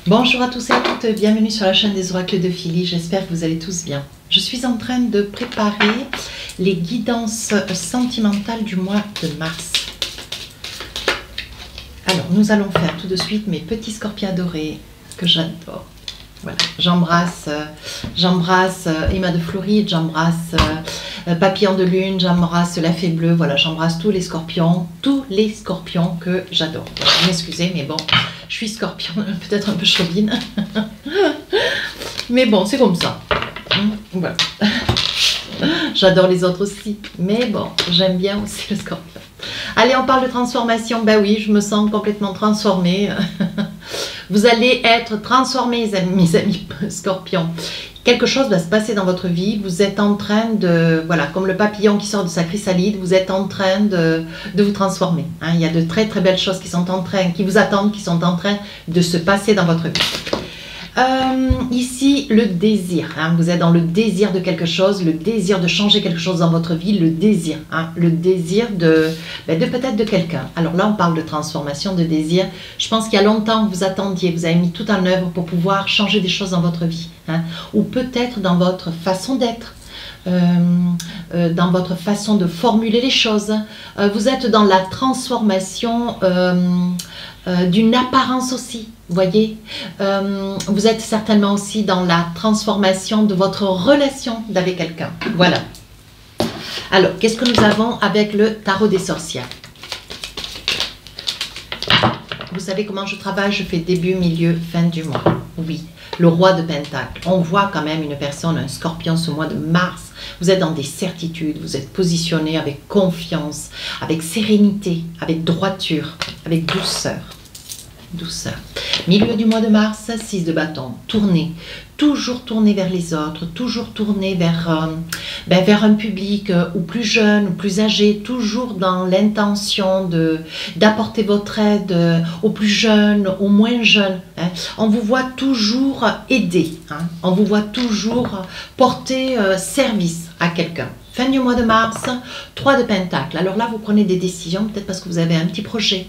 Bonjour à tous et à toutes, bienvenue sur la chaîne des oracles de Philly, j'espère que vous allez tous bien. Je suis en train de préparer les guidances sentimentales du mois de mars. Alors, nous allons faire tout de suite mes petits scorpions adorés que j'adore. Voilà, j'embrasse Emma de Floride, j'embrasse Papillon de Lune, j'embrasse la Fée Bleue, voilà, j'embrasse tous les scorpions que j'adore. Voilà, vous m'excusez, mais bon, je suis scorpion, peut-être un peu chauvine, mais bon, c'est comme ça. Voilà. J'adore les autres aussi, mais bon, j'aime bien aussi le scorpion. Allez, on parle de transformation. Ben oui, je me sens complètement transformée. Vous allez être transformés, mes amis scorpions. Quelque chose va se passer dans votre vie. Vous êtes en train de, voilà, comme le papillon qui sort de sa chrysalide, vous êtes en train de vous transformer. Hein. Il y a de très très belles choses qui sont en train, qui vous attendent, qui sont en train de se passer dans votre vie. Ici, le désir, hein, vous êtes dans le désir de quelque chose, le désir de changer quelque chose dans votre vie, le désir de peut-être de quelqu'un. Alors là, on parle de transformation, de désir. Je pense qu'il y a longtemps que vous attendiez, vous avez mis tout en œuvre pour pouvoir changer des choses dans votre vie, hein, ou peut-être dans votre façon d'être. Dans votre façon de formuler les choses. Vous êtes dans la transformation d'une apparence aussi, vous voyez. Vous êtes certainement aussi dans la transformation de votre relation avec quelqu'un. Voilà. Alors, qu'est-ce que nous avons avec le tarot des sorcières? Vous savez comment je travaille? Je fais début, milieu, fin du mois. Oui, le roi de Pentacle. On voit quand même une personne, un scorpion ce mois de mars. Vous êtes dans des certitudes, vous êtes positionné avec confiance, avec sérénité, avec droiture, avec douceur. Douceur. Milieu du mois de mars, 6 de bâton, tournez, toujours tourner vers les autres, toujours tourner vers un public ou plus jeune, ou plus âgé, toujours dans l'intention d'apporter votre aide aux plus jeunes, aux moins jeunes. Hein. On vous voit toujours aider, hein. On vous voit toujours porter service à quelqu'un. Fin du mois de mars, 3 de Pentacle. Alors là, vous prenez des décisions, peut-être parce que vous avez un petit projet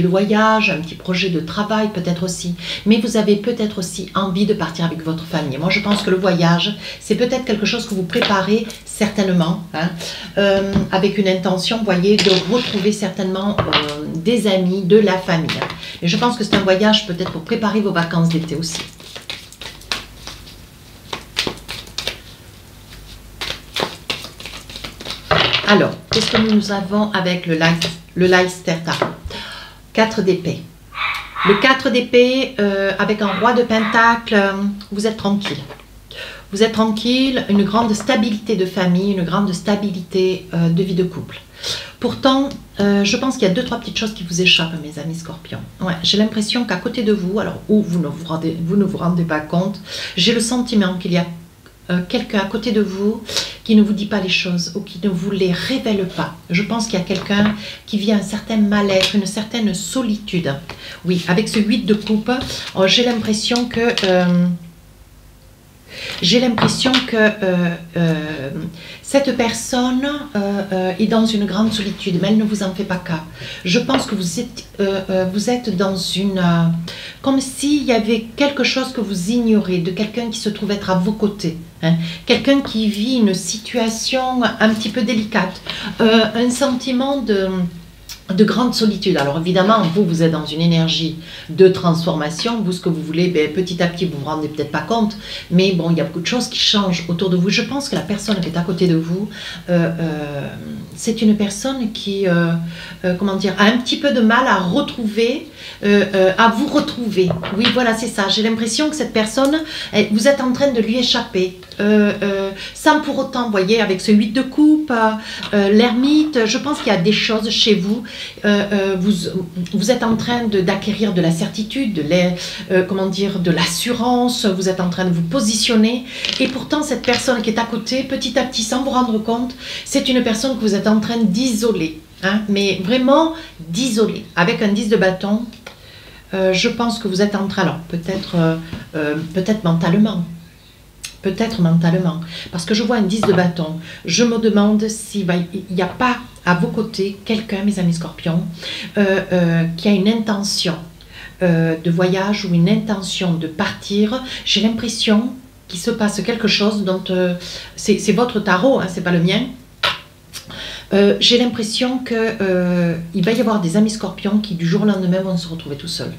de voyage, un petit projet de travail peut-être aussi. Mais vous avez peut-être aussi envie de partir avec votre famille. Moi, je pense que le voyage, c'est peut-être quelque chose que vous préparez certainement, hein, avec une intention, vous voyez, de retrouver certainement des amis, de la famille. Mais je pense que c'est un voyage peut-être pour préparer vos vacances d'été aussi. Alors, qu'est-ce que nous avons avec le Leicester Tarot? 4 d'épée. Le 4 d'épée, avec un roi de Pentacle, vous êtes tranquille. Vous êtes tranquille, une grande stabilité de famille, une grande stabilité de vie de couple. Pourtant, je pense qu'il y a 2-3 petites choses qui vous échappent, mes amis scorpions. Ouais, j'ai l'impression qu'à côté de vous, alors où vous ne vous rendez pas compte, j'ai le sentiment qu'il y a quelqu'un à côté de vous qui ne vous dit pas les choses ou qui ne vous les révèle pas. Je pense qu'il y a quelqu'un qui vit un certain mal-être, une certaine solitude. Oui, avec ce 8 de coupe, j'ai l'impression que cette personne est dans une grande solitude, mais elle ne vous en fait pas cas. Je pense que vous êtes dans une... comme s'il y avait quelque chose que vous ignorez, de quelqu'un qui se trouve être à vos côtés. Hein, quelqu'un qui vit une situation un petit peu délicate, un sentiment de grande solitude. Alors évidemment, vous êtes dans une énergie de transformation. Vous, ce que vous voulez, petit à petit, vous ne vous rendez peut-être pas compte. Mais bon, il y a beaucoup de choses qui changent autour de vous. Je pense que la personne qui est à côté de vous, c'est une personne qui, comment dire, a un petit peu de mal à retrouver, à vous retrouver. Oui, voilà, c'est ça. J'ai l'impression que cette personne, vous êtes en train de lui échapper. Sans pour autant, vous voyez, avec ce 8 de coupe, l'ermite, je pense qu'il y a des choses chez vous. Vous êtes en train d'acquérir de la certitude, comment dire, de l'assurance, vous êtes en train de vous positionner, et pourtant cette personne qui est à côté, petit à petit, sans vous rendre compte, c'est une personne que vous êtes en train d'isoler, hein, mais vraiment d'isoler. Avec un 10 de bâton, je pense que vous êtes en train, alors peut-être mentalement, parce que je vois un 10 de bâton. Je me demande s'il n'y a pas à vos côtés quelqu'un, mes amis scorpions, qui a une intention de voyage ou une intention de partir. J'ai l'impression qu'il se passe quelque chose dont... c'est votre tarot, hein, c'est pas le mien. J'ai l'impression qu'il va y avoir des amis scorpions qui du jour au lendemain vont se retrouver tout seuls.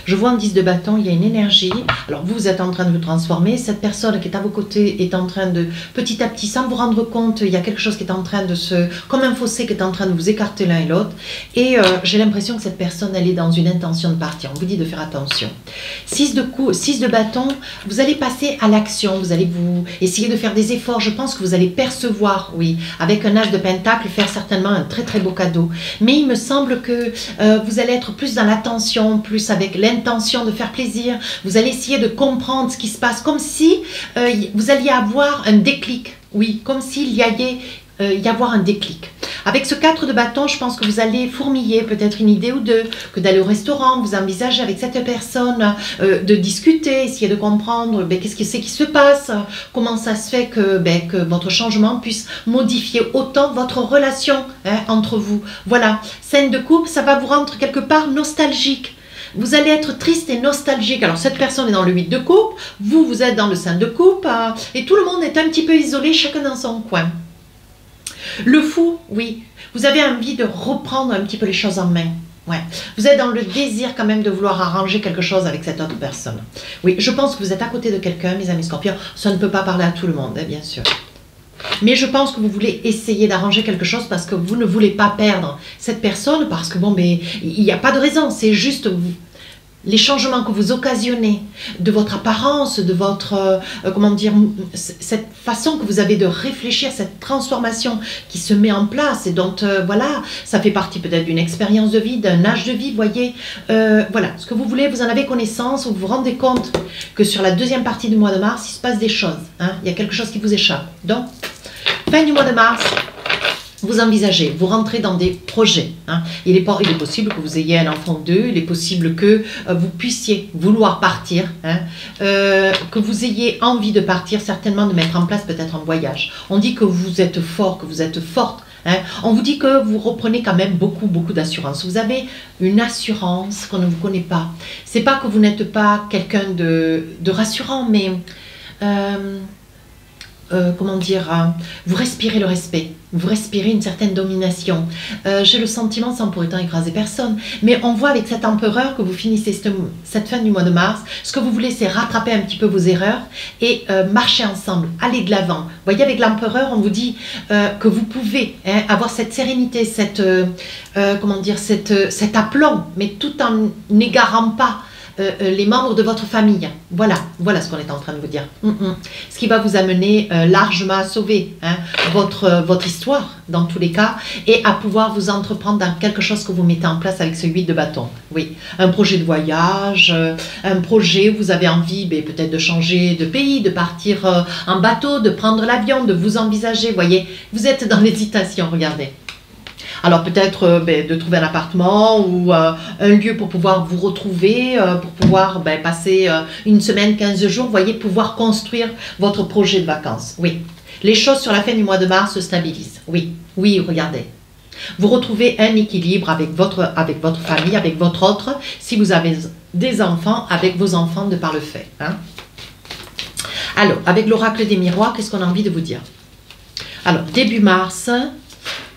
Je vois en 10 de bâton, il y a une énergie. Alors vous êtes en train de vous transformer. Cette personne qui est à vos côtés est en train de, petit à petit, sans vous rendre compte, il y a quelque chose qui est en train de se... Comme un fossé qui est en train de vous écarter l'un et l'autre. Et j'ai l'impression que cette personne, elle est dans une intention de partir. On vous dit de faire attention. 6 de bâton, vous allez passer à l'action. Vous allez vous essayer de faire des efforts. Je pense que vous allez percevoir, oui, avec un as de pentacle, faire certainement un très très beau cadeau. Mais il me semble que vous allez être plus dans l'attention, plus avec l'intention de faire plaisir. Vous allez essayer de comprendre ce qui se passe, comme si vous alliez avoir un déclic. Oui, comme s'il y allait y avoir un déclic. Avec ce 4 de bâton, je pense que vous allez fourmiller peut-être une idée ou deux, que d'aller au restaurant, vous envisagez avec cette personne de discuter, essayer de comprendre qu'est-ce que c'est qui se passe, comment ça se fait que votre changement puisse modifier autant votre relation entre vous. Voilà, scène de couple, ça va vous rendre quelque part nostalgique. Vous allez être triste et nostalgique. Alors cette personne est dans le 8 de coupe, vous êtes dans le 5 de coupe, et tout le monde est un petit peu isolé, chacun dans son coin. Le fou, oui, vous avez envie de reprendre un petit peu les choses en main. Ouais. Vous êtes dans le désir quand même de vouloir arranger quelque chose avec cette autre personne. Oui, je pense que vous êtes à côté de quelqu'un, mes amis scorpions. Ça ne peut pas parler à tout le monde, bien sûr. Mais je pense que vous voulez essayer d'arranger quelque chose parce que vous ne voulez pas perdre cette personne, parce que bon, mais il n'y a pas de raison, c'est juste les changements que vous occasionnez de votre apparence, de votre, comment dire, cette façon que vous avez de réfléchir, cette transformation qui se met en place et dont, voilà, ça fait partie peut-être d'une expérience de vie, d'un âge de vie, voyez. Voilà, ce que vous voulez, vous en avez connaissance, vous vous rendez compte que sur la deuxième partie du mois de mars, il se passe des choses, hein, il y a quelque chose qui vous échappe. Donc, fin du mois de mars, vous envisagez, vous rentrez dans des projets. Hein. Il est possible que vous ayez un enfant d'eux, il est possible que vous puissiez vouloir partir, hein, que vous ayez envie de partir, certainement de mettre en place peut-être un voyage. On dit que vous êtes fort, que vous êtes forte. Hein. On vous dit que vous reprenez quand même beaucoup d'assurance. Vous avez une assurance qu'on ne vous connaît pas. C'est pas que vous n'êtes pas quelqu'un de rassurant, mais... comment dire, vous respirez le respect, vous respirez une certaine domination. J'ai le sentiment, sans pour autant écraser personne, mais on voit avec cet empereur que vous finissez cette fin du mois de mars, ce que vous voulez c'est rattraper un petit peu vos erreurs et marcher ensemble, aller de l'avant. Vous voyez, avec l'empereur, on vous dit que vous pouvez avoir cette sérénité, comment dire, cet aplomb, mais tout en n'égarant pas les membres de votre famille. Voilà ce qu'on est en train de vous dire. Ce qui va vous amener largement à sauver votre histoire, dans tous les cas, et à pouvoir vous entreprendre dans quelque chose que vous mettez en place avec ce 8 de bâton. Oui, un projet de voyage, un projet où vous avez envie peut-être de changer de pays, de partir en bateau, de prendre l'avion, de vous envisager. Voyez, vous êtes dans l'hésitation, regardez. Alors peut-être de trouver un appartement ou un lieu pour pouvoir vous retrouver, pour pouvoir passer une semaine, 15 jours, vous voyez, pouvoir construire votre projet de vacances. Oui, les choses sur la fin du mois de mars se stabilisent. Oui, regardez. Vous retrouvez un équilibre avec votre famille, avec votre autre, si vous avez des enfants, avec vos enfants de par le fait. Hein. Alors, avec l'oracle des miroirs, qu'est-ce qu'on a envie de vous dire? Alors, début mars...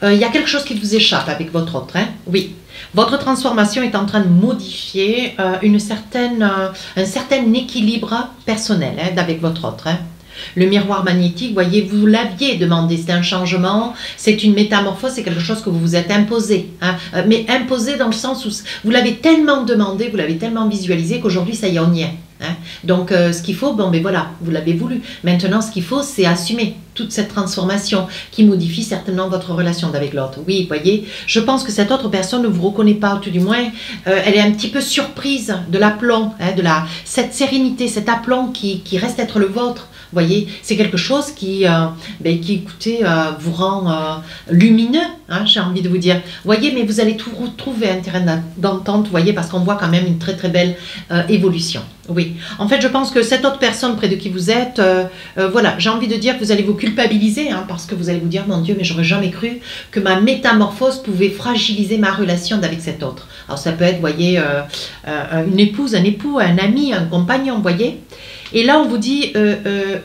il y a quelque chose qui vous échappe avec votre autre. Hein? Oui, votre transformation est en train de modifier un certain équilibre personnel avec votre autre. Hein? Le miroir magnétique, voyez, vous l'aviez demandé, c'est un changement, c'est une métamorphose, c'est quelque chose que vous vous êtes imposé. Hein? Mais imposé dans le sens où vous l'avez tellement demandé, vous l'avez tellement visualisé qu'aujourd'hui, ça y est, on y est. Hein? Donc, ce qu'il faut, voilà, vous l'avez voulu. Maintenant, ce qu'il faut, c'est assumer toute cette transformation qui modifie certainement votre relation avec l'autre. Oui, voyez, je pense que cette autre personne ne vous reconnaît pas, ou tout du moins, elle est un petit peu surprise de l'aplomb, hein, cette sérénité, cet aplomb qui reste être le vôtre. Voyez, c'est quelque chose qui écoutez, vous rend lumineux, hein, j'ai envie de vous dire. Voyez, mais vous allez tout retrouver un terrain d'entente, voyez, parce qu'on voit quand même une très très belle évolution. Oui, en fait, je pense que cette autre personne près de qui vous êtes, voilà, j'ai envie de dire que vous allez vous culpabiliser, hein, parce que vous allez vous dire, mon Dieu, mais j'aurais jamais cru que ma métamorphose pouvait fragiliser ma relation avec cet autre. Alors ça peut être, vous voyez, une épouse, un époux, un ami, un compagnon, vous voyez. Et là, on vous dit,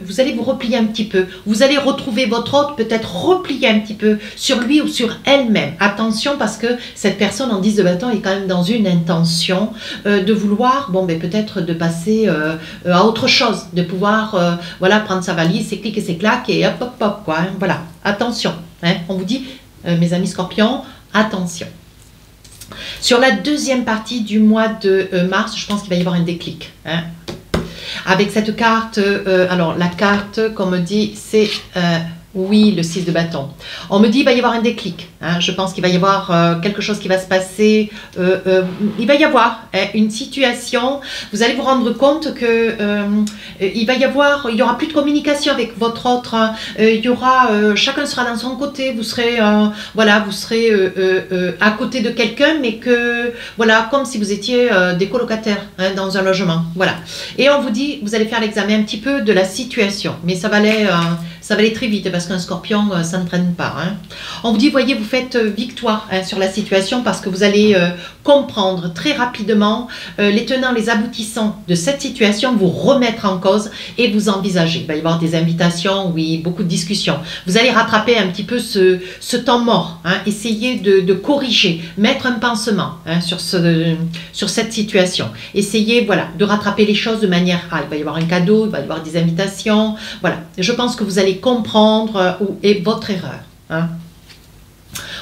vous allez vous replier un petit peu. Vous allez retrouver votre autre, peut-être replier un petit peu sur lui ou sur elle-même. Attention, parce que cette personne en 10 de bâton est quand même dans une intention de vouloir, bon, ben, peut-être de passer à autre chose, de pouvoir, voilà, prendre sa valise, ses clics et ses claques, et hop, hop, hop, quoi. Hein, voilà, attention. Hein, on vous dit, mes amis scorpions, attention. Sur la deuxième partie du mois de mars, je pense qu'il va y avoir un déclic. Hein. Avec cette carte, alors la carte, comme on me dit, c'est oui, le 6 de bâton. On me dit qu'il va y avoir un déclic. Hein, je pense qu'il va y avoir quelque chose qui va se passer. Il va y avoir une situation. Vous allez vous rendre compte que il y aura plus de communication avec votre autre. Il y aura, chacun sera dans son côté. Vous serez, voilà, vous serez à côté de quelqu'un, mais que, voilà, comme si vous étiez des colocataires hein, dans un logement. Voilà. Et on vous dit, vous allez faire l'examen un petit peu de la situation, mais ça va aller très vite parce qu'un scorpion, ça ne traîne pas. Hein. On vous dit, voyez, vous faites victoire hein, sur la situation parce que vous allez comprendre très rapidement les tenants, les aboutissants de cette situation, vous remettre en cause et vous envisager. Il va y avoir des invitations, oui, beaucoup de discussions. Vous allez rattraper un petit peu ce temps mort, hein, essayer de corriger, mettre un pansement hein, sur cette situation. Essayez voilà, de rattraper les choses de manière à, il va y avoir un cadeau, il va y avoir des invitations. Voilà, je pense que vous allez comprendre où est votre erreur. Hein.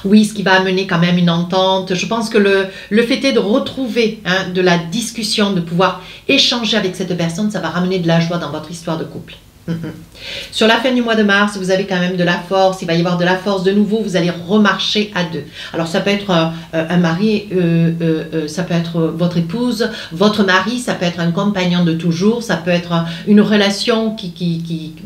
Oui, ce qui va amener quand même une entente. Je pense que le fait est de retrouver hein, de la discussion, de pouvoir échanger avec cette personne, ça va ramener de la joie dans votre histoire de couple. Sur la fin du mois de mars, vous avez quand même de la force, il va y avoir de la force de nouveau, vous allez remarcher à deux. Alors ça peut être un mari, ça peut être votre épouse, votre mari, ça peut être un compagnon de toujours, ça peut être une relation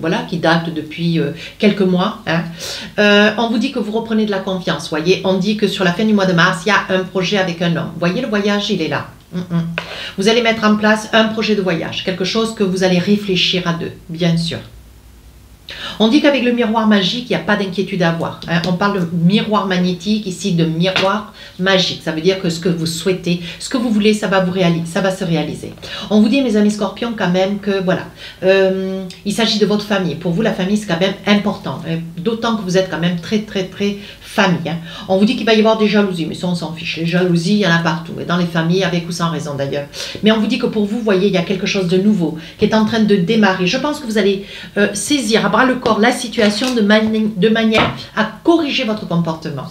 voilà, qui date depuis quelques mois. Hein. On vous dit que vous reprenez de la confiance, voyez, on dit que sur la fin du mois de mars, il y a un projet avec un homme. Voyez, le voyage, il est là. Vous allez mettre en place un projet de voyage, quelque chose que vous allez réfléchir à deux, bien sûr. On dit qu'avec le miroir magique, il n'y a pas d'inquiétude à avoir. Hein. On parle de miroir magnétique, ici de miroir magique. Ça veut dire que ce que vous souhaitez, ce que vous voulez, ça va se réaliser. On vous dit, mes amis scorpions, quand même que voilà, il s'agit de votre famille. Pour vous, la famille, c'est quand même important. Hein. D'autant que vous êtes quand même très, très, très famille. Hein. On vous dit qu'il va y avoir des jalousies, mais ça, on s'en fiche. Les jalousies, il y en a partout. Et dans les familles, avec ou sans raison d'ailleurs. Mais on vous dit que pour vous, voyez, il y a quelque chose de nouveau qui est en train de démarrer. Je pense que vous allez saisir à bras le corps la situation de manière à corriger votre comportement.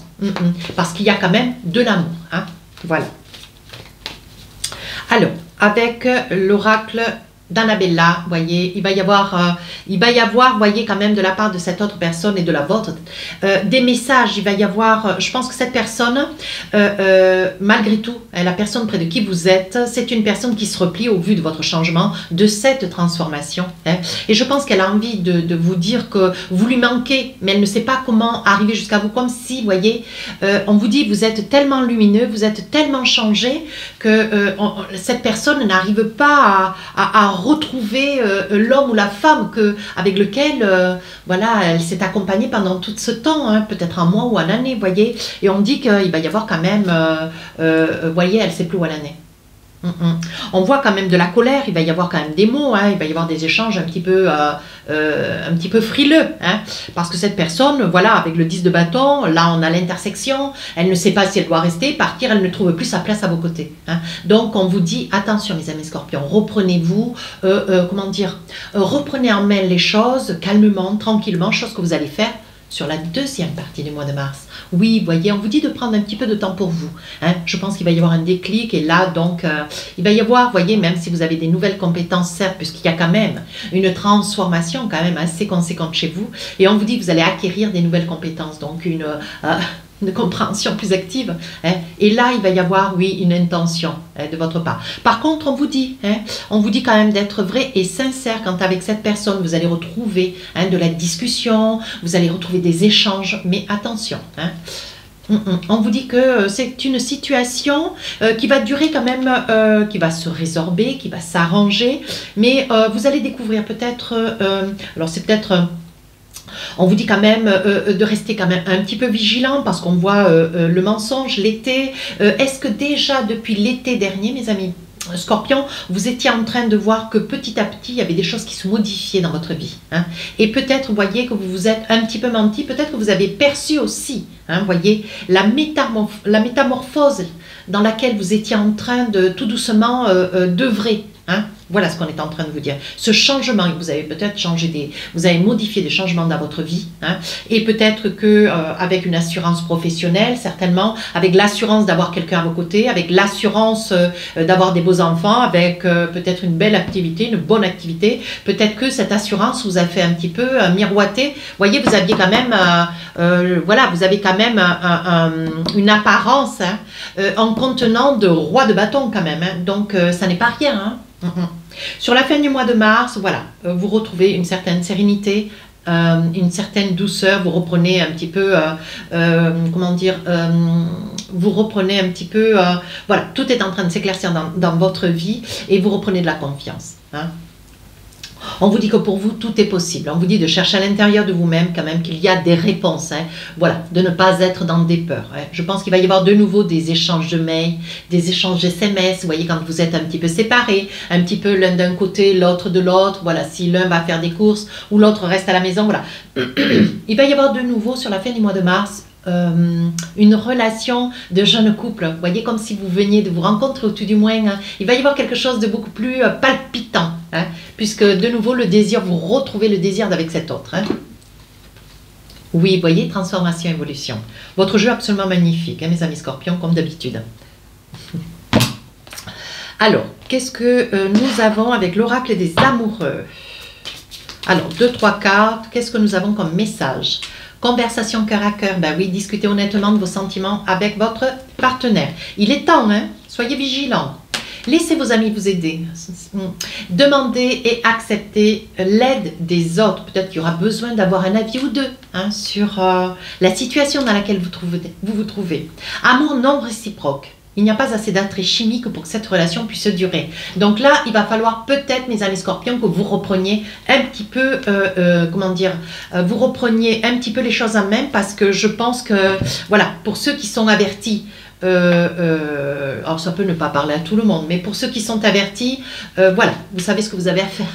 Parce qu'il y a quand même de l'amour. Hein. Voilà. Alors, avec l'oracle d'Annabella, voyez, il va y avoir, voyez, quand même de la part de cette autre personne et de la vôtre, des messages, il va y avoir, je pense que cette personne, malgré tout, la personne près de qui vous êtes, c'est une personne qui se replie au vu de votre changement, de cette transformation, hein, et je pense qu'elle a envie de vous dire que vous lui manquez, mais elle ne sait pas comment arriver jusqu'à vous, comme si, voyez, on vous dit, vous êtes tellement lumineux, vous êtes tellement changé, que cette personne n'arrive pas à retrouver l'homme ou la femme avec lequel voilà, elle s'est accompagnée pendant tout ce temps, hein, peut-être un mois ou une année, voyez. Et on dit qu'il va y avoir quand même, voyez, elle ne sait plus où elle en est. On voit quand même de la colère, il va y avoir quand même des mots, hein, il va y avoir des échanges un petit peu frileux, hein, parce que cette personne, voilà, avec le 10 de bâton, là on a l'intersection, elle ne sait pas si elle doit rester, partir, elle ne trouve plus sa place à vos côtés. Hein. Donc on vous dit, attention mes amis scorpions, reprenez-vous, comment dire, reprenez en main les choses, calmement, tranquillement, chose que vous allez faire sur la deuxième partie du mois de mars. Oui, voyez, on vous dit de prendre un petit peu de temps pour vous. Hein. Je pense qu'il va y avoir un déclic et là, donc, il va y avoir, voyez, même si vous avez des nouvelles compétences, certes, puisqu'il y a quand même une transformation quand même assez conséquente chez vous. Et on vous dit que vous allez acquérir des nouvelles compétences, donc une compréhension plus active. Hein. Et là, il va y avoir, oui, une intention hein, de votre part. Par contre, on vous dit quand même d'être vrai et sincère quand avec cette personne, vous allez retrouver hein, de la discussion, vous allez retrouver des échanges, mais attention. Hein. On vous dit que c'est une situation qui va durer quand même, qui va se résorber, qui va s'arranger, mais vous allez découvrir peut-être, alors c'est peut-être, on vous dit quand même de rester quand même un petit peu vigilant parce qu'on voit le mensonge, l'été. Est-ce que déjà depuis l'été dernier, mes amis, Scorpion, vous étiez en train de voir que petit à petit, il y avait des choses qui se modifiaient dans votre vie. Hein, et peut-être, vous voyez, que vous vous êtes un petit peu menti, peut-être que vous avez perçu aussi, hein, vous voyez, la métamorphose dans laquelle vous étiez en train de tout doucement d'œuvrer. Hein. Voilà ce qu'on est en train de vous dire. Ce changement, vous avez peut-être changé vous avez modifié des changements dans votre vie, hein, et peut-être que avec une assurance professionnelle, certainement, avec l'assurance d'avoir quelqu'un à vos côtés, avec l'assurance d'avoir des beaux enfants, avec peut-être une belle activité, une bonne activité, peut-être que cette assurance vous a fait un petit peu miroiter. Vous voyez, vous aviez quand même, voilà, vous avez quand même une apparence hein, en contenant de roi de bâton quand même. Hein, donc ça n'est pas rien. Hein. Sur la fin du mois de mars, voilà, vous retrouvez une certaine sérénité, une certaine douceur, vous reprenez un petit peu, comment dire, vous reprenez un petit peu, voilà, tout est en train de s'éclaircir dans votre vie et vous reprenez de la confiance. Hein. On vous dit que pour vous, tout est possible. On vous dit de chercher à l'intérieur de vous-même quand même qu'il y a des réponses. Hein. Voilà, de ne pas être dans des peurs. Hein. Je pense qu'il va y avoir de nouveau des échanges de mails, des échanges SMS. Vous voyez, quand vous êtes un petit peu séparés, un petit peu l'un d'un côté, l'autre de l'autre. Voilà, si l'un va faire des courses ou l'autre reste à la maison. Voilà. Il va y avoir de nouveau sur la fin du mois de mars une relation de jeune couple. Vous voyez, comme si vous veniez de vous rencontrer, ou tout du moins, hein, il va y avoir quelque chose de beaucoup plus palpitant, hein, puisque de nouveau le désir, vous retrouvez le désir d'avec cet autre. Hein. Oui, vous voyez, transformation, évolution. Votre jeu est absolument magnifique, hein, mes amis Scorpions, comme d'habitude. Alors, qu'est-ce que nous avons avec l'oracle des amoureux? Alors, 2-3 cartes, qu'est-ce que nous avons comme message? Conversation cœur à cœur, ben oui, discutez honnêtement de vos sentiments avec votre partenaire. Il est temps, hein, soyez vigilants. Laissez vos amis vous aider. Demandez et acceptez l'aide des autres. Peut-être qu'il y aura besoin d'avoir un avis ou deux hein, sur la situation dans laquelle vous trouvez. Amour non réciproque. Il n'y a pas assez d'attrait chimique pour que cette relation puisse durer. Donc là, il va falloir peut-être, mes amis Scorpions, que vous repreniez un petit peu, comment dire, vous repreniez un petit peu les choses en main parce que je pense que, voilà, pour ceux qui sont avertis, alors ça peut ne pas parler à tout le monde, mais pour ceux qui sont avertis, voilà, vous savez ce que vous avez à faire.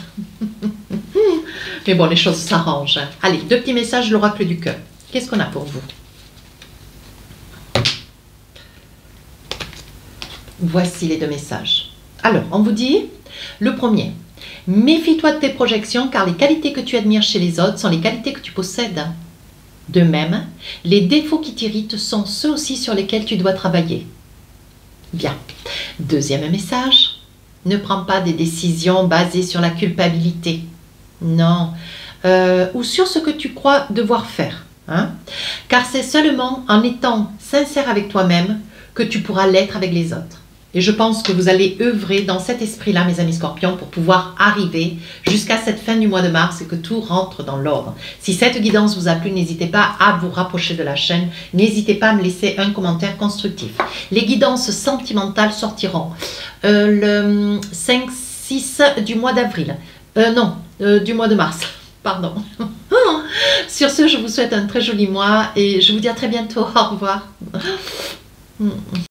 Mais bon, les choses s'arrangent. Hein. Allez, 2 petits messages, l'oracle du cœur. Qu'est-ce qu'on a pour vous? Voici les 2 messages. Alors, on vous dit, le premier, méfie-toi de tes projections car les qualités que tu admires chez les autres sont les qualités que tu possèdes. De même, les défauts qui t'irritent sont ceux aussi sur lesquels tu dois travailler. Bien. Deuxième message, ne prends pas des décisions basées sur la culpabilité. Non. Ou sur ce que tu crois devoir faire. Hein? Car c'est seulement en étant sincère avec toi-même que tu pourras l'être avec les autres. Et je pense que vous allez œuvrer dans cet esprit-là, mes amis Scorpions, pour pouvoir arriver jusqu'à cette fin du mois de mars et que tout rentre dans l'ordre. Si cette guidance vous a plu, n'hésitez pas à vous rapprocher de la chaîne. N'hésitez pas à me laisser un commentaire constructif. Les guidances sentimentales sortiront le 5-6 du mois d'avril. Non, du mois de mars. Pardon. Sur ce, je vous souhaite un très joli mois et je vous dis à très bientôt. Au revoir.